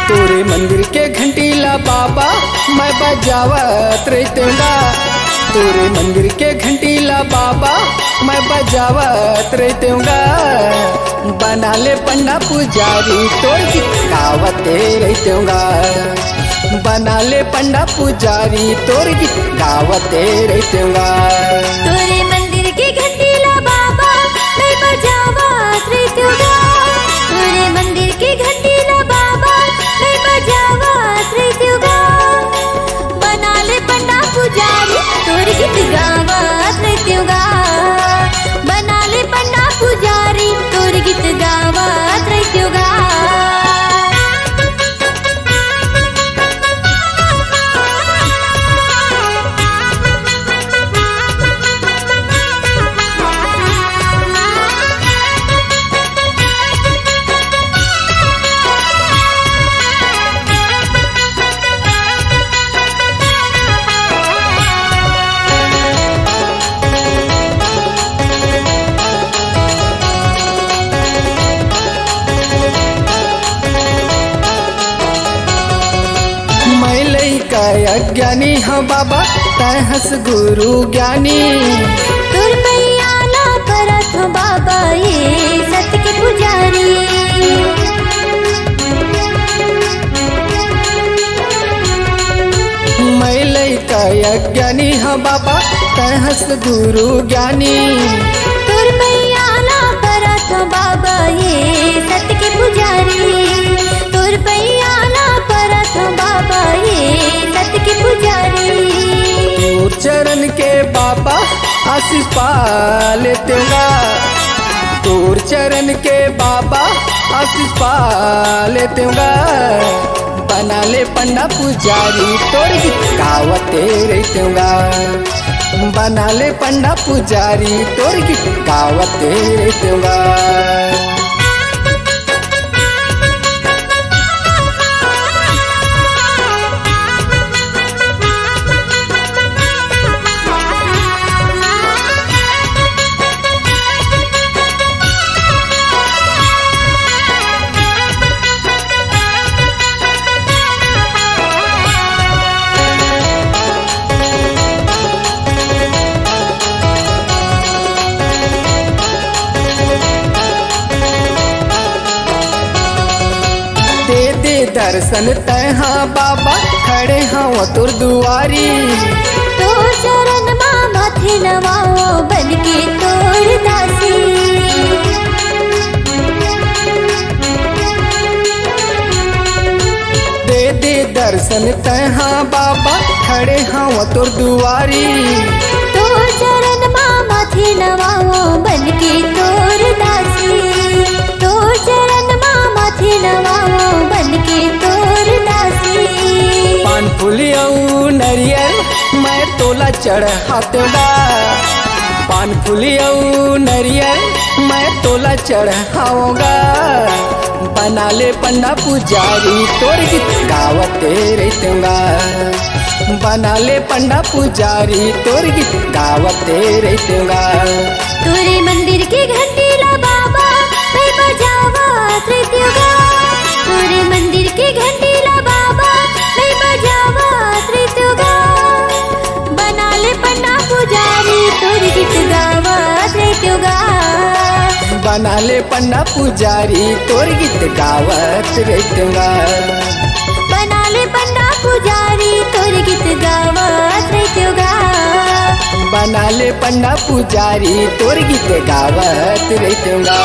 तोरे मंदिर के घंटीला बाबा मैं बजावत रहूँगा। तोरे मंदिर के घंटीला बाबा मैं बजावत रहूँगा। बना ले पंडा पुजारी तोर गीत गावते रहूँगा। बना ले पंडा पुजारी तोर गीत गावते रहूँगा। तोरे मंदिर के घंटीला बाबा मैं बजावत रहूँगा। तोरे मंदिर के घंटीला बाबा मैं बजावत रहूँगा। बना ले पंडा पुजारी तोर गीत गावत रहूँगा। बना ले पंडा पुजारी तोर गीत गावत रहूँगा। अज्ञानी हाँ बाबा तहस गुरु ज्ञानी। तुर मैयाला करत हो बाबा ये सत्य के पुजारी। मैं लइका अज्ञानी हाँ बाबा तहस गुरु ज्ञानी। तुर मैयाला करत हो बाबा ये सत्य के पुजारी। तुर मैयाला करत हो बाबा ये सत्य के पुजारी। तोर चरण के बाबा आशीष पा लेतेगा। तोर चरण के बाबा आशीष पा लेतेगा। बना ले पंडा पुजारी तोर गीत गावते रहूँगा। बना ले पंडा पुजारी तोर गीत गावते रहूँगा। दर्शन तहाँ बाबा खड़े हाँ तुर दुआरी। तो चरण माथे नवाओ बन के तोर दासी। दे दर्शन तहाँ बाबा खड़े हाँ तुर दुआरी। तो चरण माथे नवाओ बन के तोर दासी। तो चरण माथे नवाओ बन के तोर दासी। पान फूली औ नरियल मैं तोला चढ़ाऊँगा। पान फूली औ नरियल मैं तोला चढ़ाऊँगा। बना ले पंडा पुजारी तोर गीत गावते रहूँगा। बना ले पंडा पुजारी तोर गीत गावते रहूँगा। तोरे मंदिर के घंटीला बाबा मैं बजावत रहूँगा। तोरे मंदिर के घंटीला बाबा मैं बजावत रहूँगा। बना ले पंडा पुजारी तोर गीत गावत रहूँगा। बना ले पंडा पुजारी तोर गीत गावत रहूँगा। बना ले पंडा पुजारी तोर गीत गावत रहूँगा। बना ले पंडा पुजारी तोर गीत गावत रहूँगा।